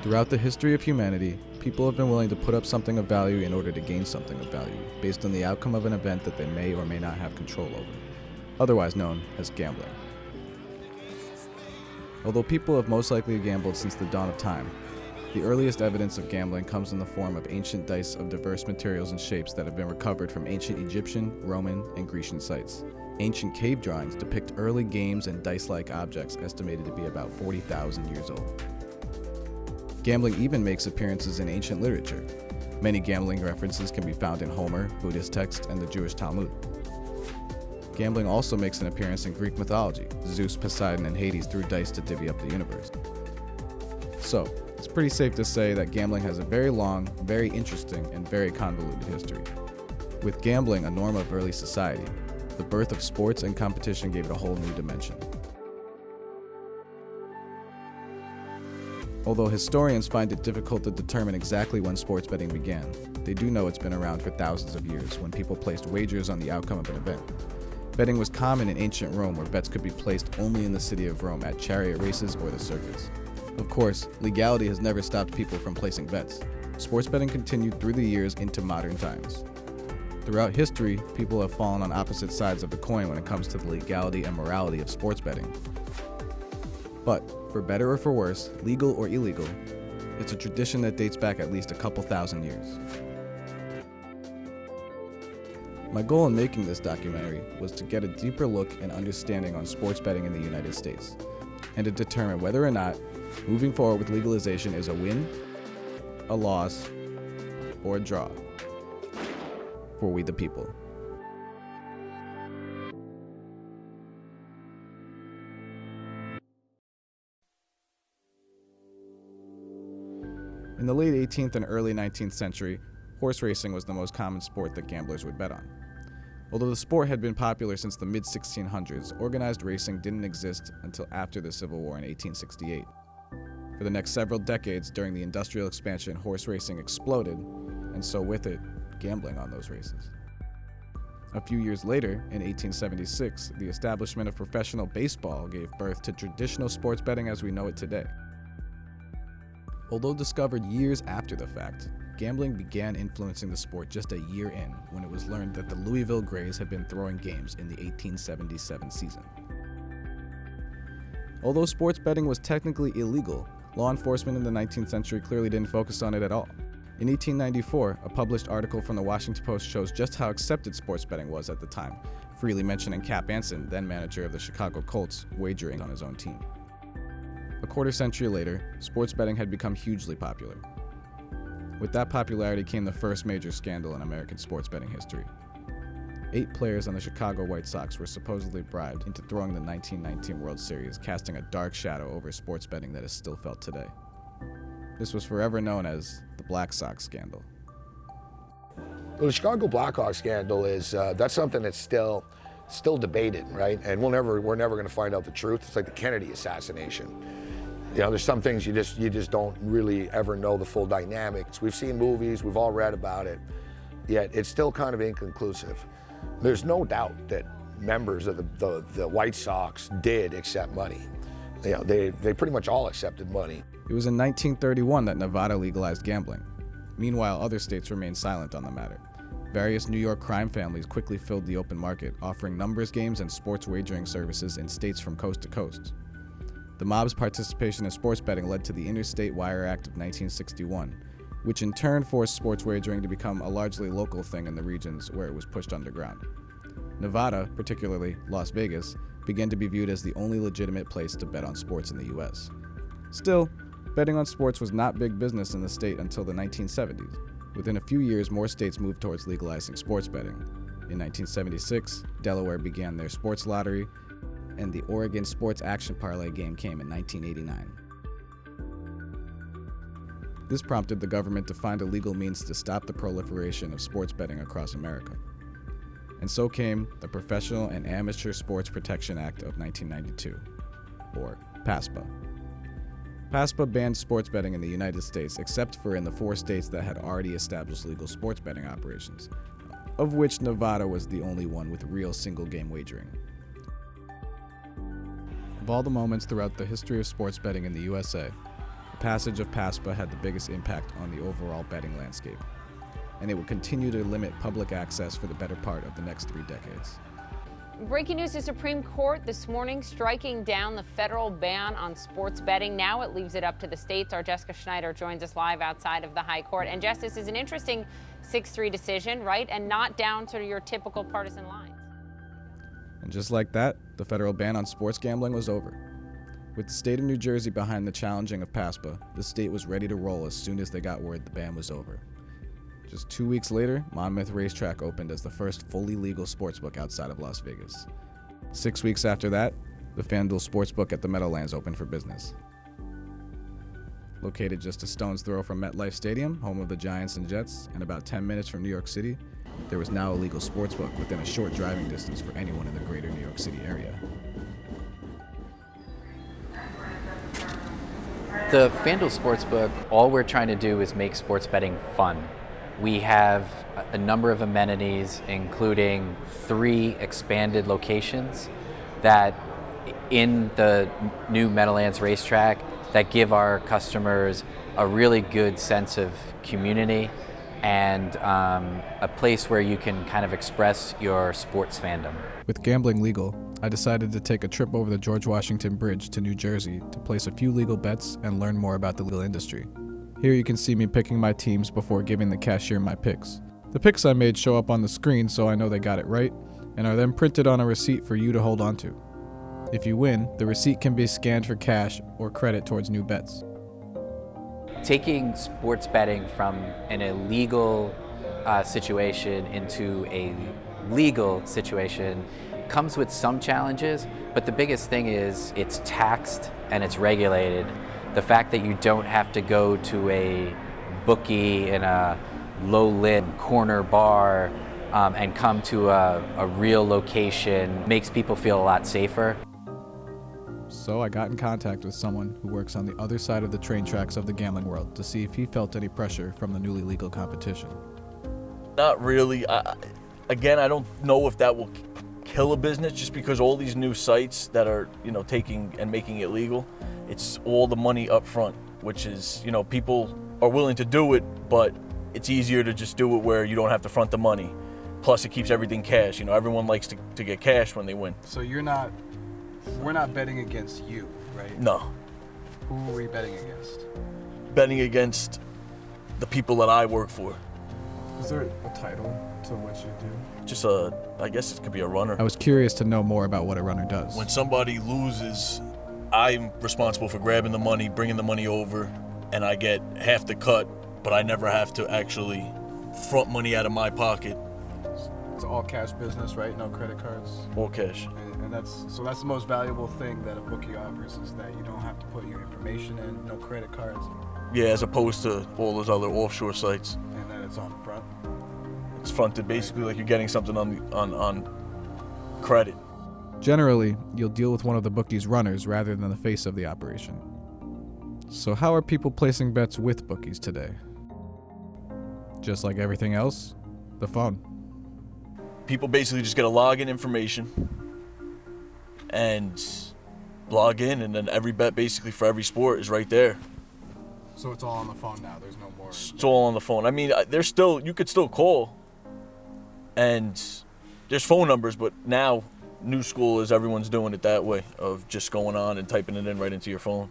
Throughout the history of humanity, people have been willing to put up something of value in order to gain something of value, based on the outcome of an event that they may or may not have control over, otherwise known as gambling. Although people have most likely gambled since the dawn of time, the earliest evidence of gambling comes in the form of ancient dice of diverse materials and shapes that have been recovered from ancient Egyptian, Roman, and Grecian sites. Ancient cave drawings depict early games and dice-like objects estimated to be about 40,000 years old. Gambling even makes appearances in ancient literature. Many gambling references can be found in Homer, Buddhist texts, and the Jewish Talmud. Gambling also makes an appearance in Greek mythology. Zeus, Poseidon, and Hades threw dice to divvy up the universe. So, it's pretty safe to say that gambling has a very long, very interesting, and very convoluted history. With gambling a norm of early society, the birth of sports and competition gave it a whole new dimension. Although historians find it difficult to determine exactly when sports betting began, they do know it's been around for thousands of years when people placed wagers on the outcome of an event. Betting was common in ancient Rome, where bets could be placed only in the city of Rome at chariot races or the circus. Of course, legality has never stopped people from placing bets. Sports betting continued through the years into modern times. Throughout history, people have fallen on opposite sides of the coin when it comes to the legality and morality of sports betting. But, for better or for worse, legal or illegal, it's a tradition that dates back at least a couple thousand years. My goal in making this documentary was to get a deeper look and understanding on sports betting in the United States, and to determine whether or not moving forward with legalization is a win, a loss, or a draw for we the people. In the late 18th and early 19th century, horse racing was the most common sport that gamblers would bet on. Although the sport had been popular since the mid-1600s, organized racing didn't exist until after the Civil War in 1868. For the next several decades during the industrial expansion, horse racing exploded, and so with it, gambling on those races. A few years later, in 1876, the establishment of professional baseball gave birth to traditional sports betting as we know it today. Although discovered years after the fact, gambling began influencing the sport just a year in, when it was learned that the Louisville Grays had been throwing games in the 1877 season. Although sports betting was technically illegal, law enforcement in the 19th century clearly didn't focus on it at all. In 1894, a published article from the Washington Post shows just how accepted sports betting was at the time, freely mentioning Cap Anson, then manager of the Chicago Colts, wagering on his own team. A quarter century later, sports betting had become hugely popular. With that popularity came the first major scandal in American sports betting history. 8 players on the Chicago White Sox were supposedly bribed into throwing the 1919 World Series, casting a dark shadow over sports betting that is still felt today. This was forever known as the Black Sox scandal. Well, the Chicago Blackhawks scandal is that's something that's still debated, right? And we're never going to find out the truth. It's like the Kennedy assassination. You know, there's some things you just don't really ever know the full dynamics. We've seen movies, we've all read about it, yet it's still kind of inconclusive. There's no doubt that members of the White Sox did accept money. You know, they pretty much all accepted money. It was in 1931 that Nevada legalized gambling. Meanwhile, other states remained silent on the matter. Various New York crime families quickly filled the open market, offering numbers games and sports wagering services in states from coast to coast. The mob's participation in sports betting led to the Interstate Wire Act of 1961, which in turn forced sports wagering to become a largely local thing in the regions where it was pushed underground. Nevada, particularly Las Vegas, began to be viewed as the only legitimate place to bet on sports in the US. Still, betting on sports was not big business in the state until the 1970s. Within a few years, more states moved towards legalizing sports betting. In 1976, Delaware began their sports lottery, and the Oregon Sports Action Parlay game came in 1989. This prompted the government to find a legal means to stop the proliferation of sports betting across America. And so came the Professional and Amateur Sports Protection Act of 1992, or PASPA. PASPA banned sports betting in the United States except for in the 4 states that had already established legal sports betting operations, of which Nevada was the only one with real single-game wagering. Of all the moments throughout the history of sports betting in the USA, The passage of PASPA had the biggest impact on the overall betting landscape, and it would continue to limit public access for the better part of the next 3 decades. Breaking news: the Supreme Court this morning striking down the federal ban on sports betting. Now it leaves it up to the states. Our Jessica Schneider joins us live outside of the High Court. And Jess, this is an interesting 6-3 decision, right? And not down to your typical partisan lines. And just like that, the federal ban on sports gambling was over. With the state of New Jersey behind the challenging of PASPA, the state was ready to roll as soon as they got word the ban was over. Just 2 weeks later, Monmouth Racetrack opened as the first fully legal sportsbook outside of Las Vegas. 6 weeks after that, the FanDuel Sportsbook at the Meadowlands opened for business. Located just a stone's throw from MetLife Stadium, home of the Giants and Jets, and about 10 minutes from New York City, there was now a legal sportsbook within a short driving distance for anyone in the greater New York City area. The FanDuel Sportsbook, all we're trying to do is make sports betting fun. We have a number of amenities, including 3 expanded locations that in the new Meadowlands Racetrack that give our customers a really good sense of community and a place where you can kind of express your sports fandom. With gambling legal, I decided to take a trip over the George Washington Bridge to New Jersey to place a few legal bets and learn more about the legal industry. Here you can see me picking my teams before giving the cashier my picks. The picks I made show up on the screen so I know they got it right, and are then printed on a receipt for you to hold onto. If you win, the receipt can be scanned for cash or credit towards new bets. Taking sports betting from an illegal situation into a legal situation comes with some challenges, but the biggest thing is it's taxed and it's regulated. The fact that you don't have to go to a bookie in a low-lit corner bar and come to a real location makes people feel a lot safer. So I got in contact with someone who works on the other side of the train tracks of the gambling world to see if he felt any pressure from the newly legal competition. Not really. Again, I don't know if that will kill a business, just because all these new sites that are, taking and making it legal, it's all the money up front, which is, people are willing to do it, but it's easier to just do it where you don't have to front the money. Plus, it keeps everything cash. Everyone likes to get cash when they win. So we're not betting against you, right? No. Who are we betting against? Betting against the people that I work for. Is there a title to what you do? Just I guess it could be a runner. I was curious to know more about what a runner does. When somebody loses, I'm responsible for grabbing the money, bringing the money over, and I get half the cut, but I never have to actually front money out of my pocket. It's all cash business, right? No credit cards? All cash. And that's the most valuable thing that a bookie offers, is that you don't have to put your information in, no credit cards. Yeah, as opposed to all those other offshore sites. And then it's on front. It's fronted basically like you're getting something on credit. Generally, you'll deal with one of the bookie's runners rather than the face of the operation. So how are people placing bets with bookies today? Just like everything else, the phone. People basically just get a login information and log in, and then every bet basically for every sport is right there. So it's all on the phone now, there's no more... It's all on the phone. I mean, you could still call, and there's phone numbers, but now new school is everyone's doing it that way, of just going on and typing it in right into your phone.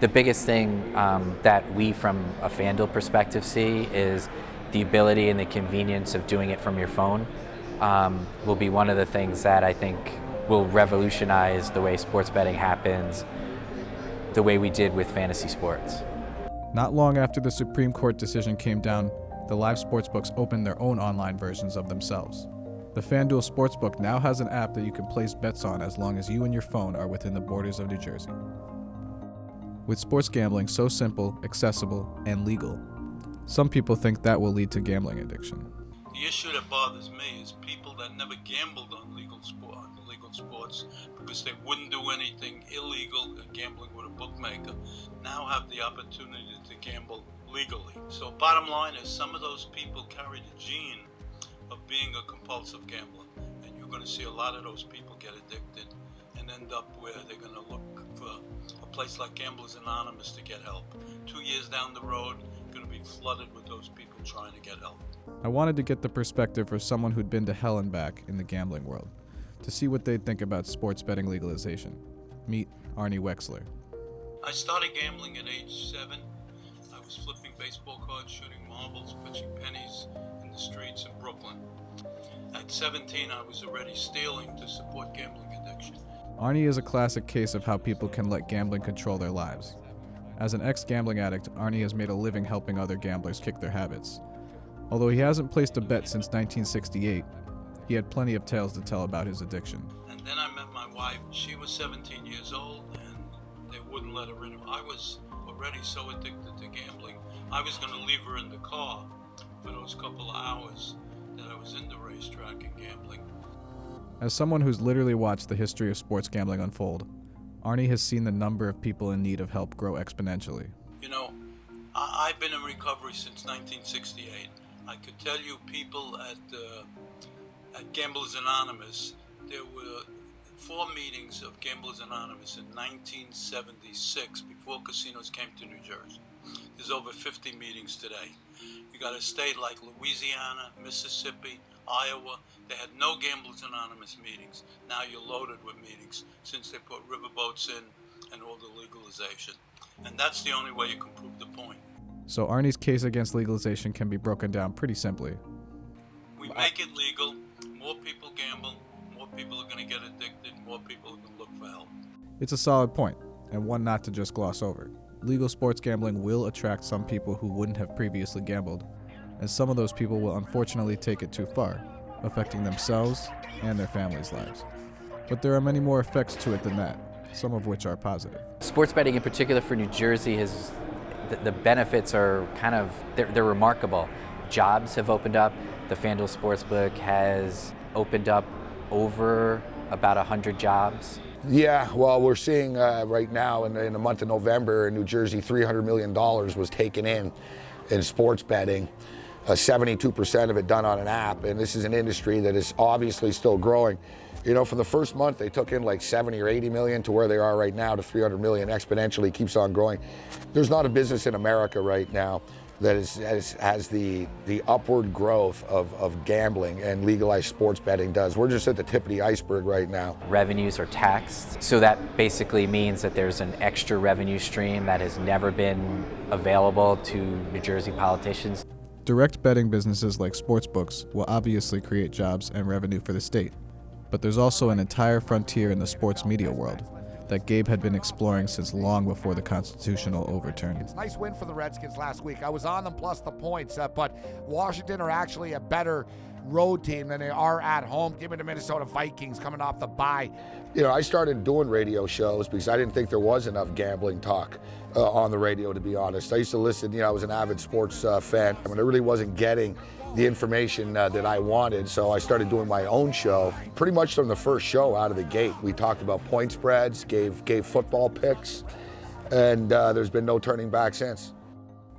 The biggest thing that we from a FanDuel perspective see is the ability and the convenience of doing it from your phone will be one of the things that I think will revolutionize the way sports betting happens, the way we did with fantasy sports. Not long after the Supreme Court decision came down, the live sportsbooks opened their own online versions of themselves. The FanDuel Sportsbook now has an app that you can place bets on as long as you and your phone are within the borders of New Jersey. With sports gambling so simple, accessible, and legal, some people think that will lead to gambling addiction. The issue that bothers me is people that never gambled on legal sports because they wouldn't do anything illegal, gambling with a bookmaker, now have the opportunity to gamble legally. So bottom line is, some of those people carry the gene of being a compulsive gambler, and you're going to see a lot of those people get addicted and end up where they're going to look for a place like Gamblers Anonymous to get help. 2 years down the road, going to be flooded with those people trying to get help. I wanted to get the perspective of someone who'd been to hell and back in the gambling world, to see what they'd think about sports betting legalization. Meet Arnie Wexler. I started gambling at age 7. I was flipping baseball cards, shooting marbles, pitching pennies in the streets in Brooklyn. At 17, I was already stealing to support gambling addiction. Arnie is a classic case of how people can let gambling control their lives. As an ex-gambling addict, Arnie has made a living helping other gamblers kick their habits. Although he hasn't placed a bet since 1968, he had plenty of tales to tell about his addiction. And then I met my wife. She was 17 years old, and they wouldn't let her in. I was already so addicted to gambling, I was going to leave her in the car for those couple of hours that I was in the racetrack and gambling. As someone who's literally watched the history of sports gambling unfold, Arnie has seen the number of people in need of help grow exponentially. You know, I've been in recovery since 1968. I could tell you people at Gamblers Anonymous, there were 4 meetings of Gamblers Anonymous in 1976 before casinos came to New Jersey. There's over 50 meetings today. You got a state like Louisiana, Mississippi, Iowa. They had no Gamblers Anonymous meetings. Now you're loaded with meetings since they put riverboats in and all the legalization. And that's the only way you can prove the point. So Arnie's case against legalization can be broken down pretty simply. We make it legal, more people gamble, more people are going to get addicted, more people are going to look for help. It's a solid point, and one not to just gloss over. Legal sports gambling will attract some people who wouldn't have previously gambled, and some of those people will unfortunately take it too far, affecting themselves and their families' lives. But there are many more effects to it than that, some of which are positive. Sports betting in particular for New Jersey has, the benefits are kind of, they're remarkable. Jobs have opened up. The FanDuel Sportsbook has opened up over about 100 jobs. Yeah, well, we're seeing right now in the month of November in New Jersey, $300 million was taken in sports betting, 72% of it done on an app, and this is an industry that is obviously still growing. You know, for the first month, they took in like 70 or 80 million to where they are right now to 300 million, exponentially keeps on growing. There's not a business in America right now that has the upward growth of gambling and legalized sports betting does. We're just at the tip of the iceberg right now. Revenues are taxed, so that basically means that there's an extra revenue stream that has never been available to New Jersey politicians. Direct betting businesses like sportsbooks will obviously create jobs and revenue for the state. But there's also an entire frontier in the sports media world that Gabe had been exploring since long before the constitutional overturn. It's a nice win for the Redskins last week. I was on them plus the points, but Washington are actually a better road team than they are at home. Give me the Minnesota Vikings coming off the bye. You know, I started doing radio shows because I didn't think there was enough gambling talk on the radio, to be honest. I used to listen, you know, I was an avid sports fan. I mean, I really wasn't getting the information that I wanted, so I started doing my own show. Pretty much from the first show out of the gate, we talked about point spreads, gave football picks, and there's been no turning back since.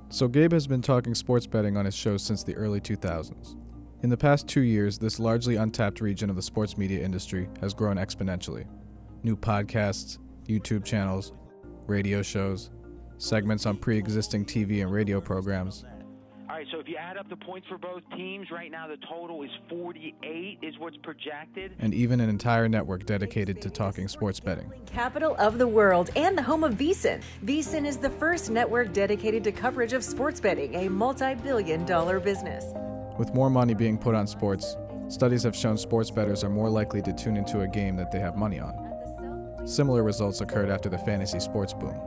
So Gabe has been talking sports betting on his shows since the early 2000s. In the past 2 years, this largely untapped region of the sports media industry has grown exponentially. New podcasts, YouTube channels, radio shows, segments on pre-existing TV and radio programs. All right, so if you add up the points for both teams, right now the total is 48 is what's projected. And even an entire network dedicated to talking sports betting. Capital of the world and the home of VSiN. VSiN is the first network dedicated to coverage of sports betting, a multi-billion-dollar business. With more money being put on sports, studies have shown sports bettors are more likely to tune into a game that they have money on. Similar results occurred after the fantasy sports boom.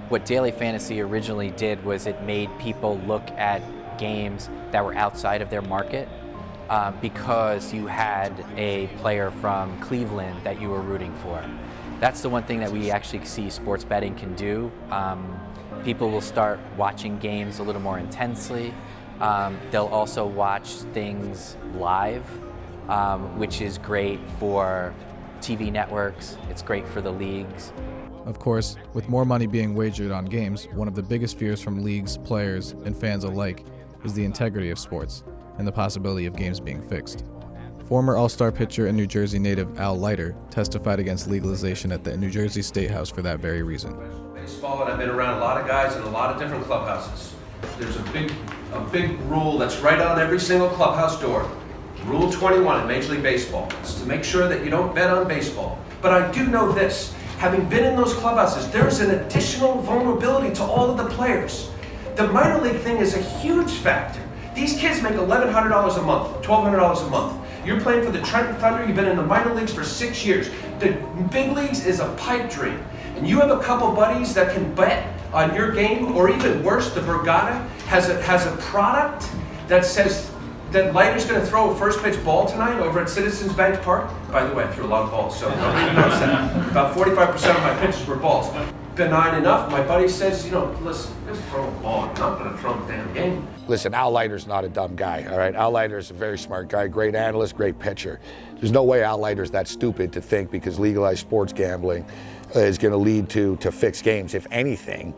What Daily Fantasy originally did was it made people look at games that were outside of their market because you had a player from Cleveland that you were rooting for. That's the one thing that we actually see sports betting can do. People will start watching games a little more intensely. They'll also watch things live, which is great for TV networks. It's great for the leagues. Of course, with more money being wagered on games, one of the biggest fears from leagues, players, and fans alike is the integrity of sports and the possibility of games being fixed. Former All-Star pitcher and New Jersey native Al Leiter testified against legalization at the New Jersey State House for that very reason. Baseball, and I've been around a lot of guys in a lot of different clubhouses. There's a big rule that's right on every single clubhouse door. Rule 21 in Major League Baseball. It's to make sure that you don't bet on baseball. But I do know this, having been in those clubhouses, there's an additional vulnerability to all of the players. The minor league thing is a huge factor. These kids make $1,100 a month, $1,200 a month. You're playing for the Trenton Thunder, you've been in the minor leagues for 6 years. The big leagues is a pipe dream. And you have a couple buddies that can bet on your game, or even worse, the Borgata has a product that says that Leiter's going to throw a first pitch ball tonight over at Citizens Bank Park. By the way, I threw a lot of balls, so nobody knows that. About 45% of my pitches were balls. Benign enough, my buddy says, listen, just throw a ball. I'm not going to throw a damn game. Listen, Al Leiter's not a dumb guy, all right? Al Leiter's a very smart guy, great analyst, great pitcher. There's no way Al Leiter's that stupid to think because legalized sports gambling is going to lead to fixed games. If anything,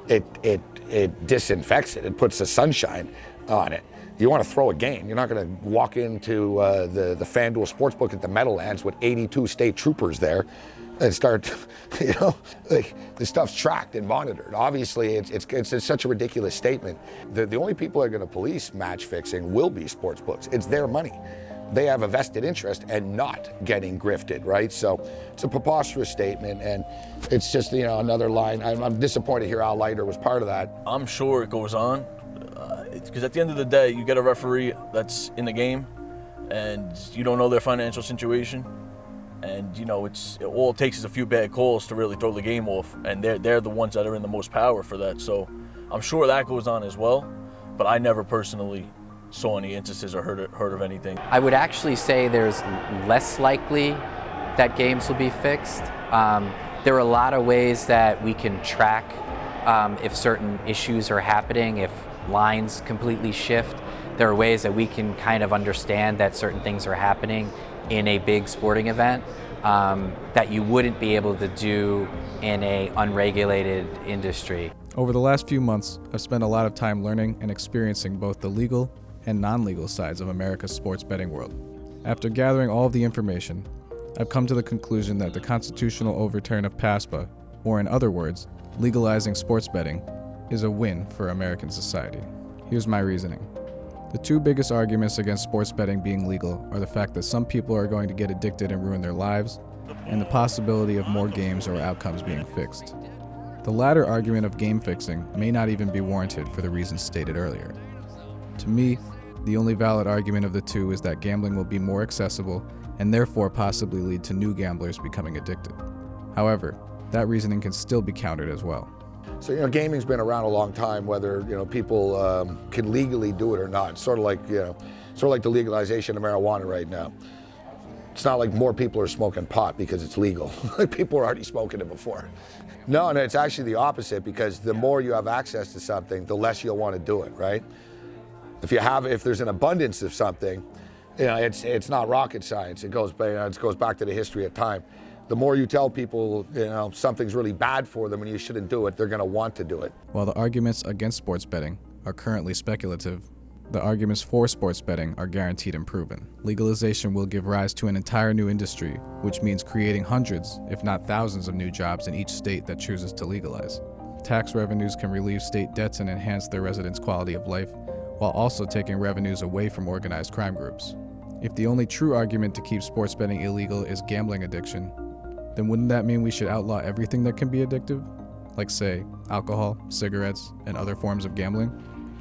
it disinfects it. It puts the sunshine on it. You want to throw a game. You're not going to walk into the FanDuel Sportsbook at the Meadowlands with 82 state troopers there and start, the stuff's tracked and monitored. Obviously, it's such a ridiculous statement. The only people that are going to police match fixing will be sportsbooks. It's their money. They have a vested interest in not getting grifted, right? So it's a preposterous statement, and it's just, another line. I'm disappointed here Al Leiter was part of that. I'm sure it goes on, because at the end of the day, you get a referee that's in the game, and you don't know their financial situation, and all it takes is a few bad calls to really throw the game off, and they're the ones that are in the most power for that. So I'm sure that goes on as well, but I never personally saw any instances or heard of anything. I would actually say there's less likely that games will be fixed. There are a lot of ways that we can track if certain issues are happening, if lines completely shift. There are ways that we can kind of understand that certain things are happening in a big sporting event that you wouldn't be able to do in an unregulated industry. Over the last few months, I've spent a lot of time learning and experiencing both the legal and non-legal sides of America's sports betting world. After gathering all of the information, I've come to the conclusion that the constitutional overturn of PASPA, or in other words, legalizing sports betting, is a win for American society. Here's my reasoning. The two biggest arguments against sports betting being legal are the fact that some people are going to get addicted and ruin their lives, and the possibility of more games or outcomes being fixed. The latter argument of game fixing may not even be warranted for the reasons stated earlier. To me, the only valid argument of the two is that gambling will be more accessible and therefore possibly lead to new gamblers becoming addicted. However, that reasoning can still be countered as well. So, gaming's been around a long time, whether, people can legally do it or not. It's sort of like the legalization of marijuana right now. It's not like more people are smoking pot because it's legal. People are already smoking it before. No, it's actually the opposite, because the more you have access to something, the less you'll want to do it, right? If there's an abundance of something, it's not rocket science. It goes back to the history of time. The more you tell people, something's really bad for them and you shouldn't do it, they're going to want to do it. While the arguments against sports betting are currently speculative, the arguments for sports betting are guaranteed and proven. Legalization will give rise to an entire new industry, which means creating hundreds, if not thousands, of new jobs in each state that chooses to legalize. Tax revenues can relieve state debts and enhance their residents' quality of life, while also taking revenues away from organized crime groups. If the only true argument to keep sports betting illegal is gambling addiction, then wouldn't that mean we should outlaw everything that can be addictive? Like, say, alcohol, cigarettes, and other forms of gambling?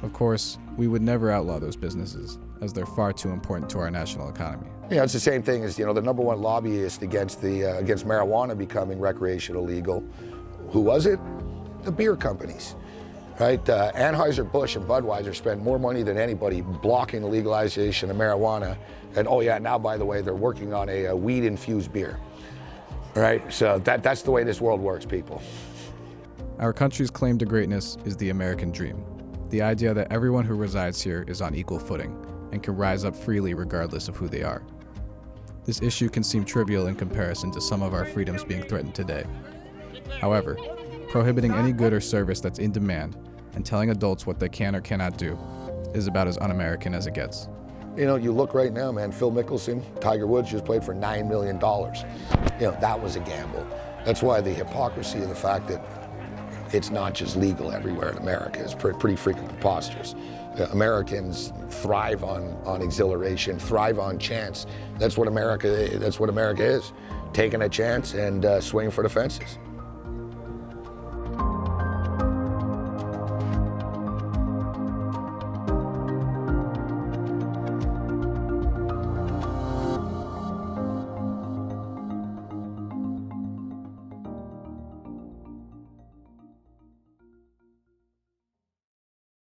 Of course, we would never outlaw those businesses, as they're far too important to our national economy. It's the same thing as, the number one lobbyist against marijuana becoming recreational legal. Who was it? The beer companies. Right? Anheuser-Busch and Budweiser spend more money than anybody blocking the legalization of marijuana. And now, by the way, they're working on a weed-infused beer. Right? So that's the way this world works, people. Our country's claim to greatness is the American dream. The idea that everyone who resides here is on equal footing and can rise up freely regardless of who they are. This issue can seem trivial in comparison to some of our freedoms being threatened today. However, prohibiting any good or service that's in demand and telling adults what they can or cannot do is about as un-American as it gets. You know, you look right now, man, Phil Mickelson, Tiger Woods just played for $9 million. You know, that was a gamble. That's why the hypocrisy of the fact that it's not just legal everywhere in America is pretty freaking preposterous. Americans thrive on exhilaration, thrive on chance. That's what America is. Taking a chance and swinging for the fences.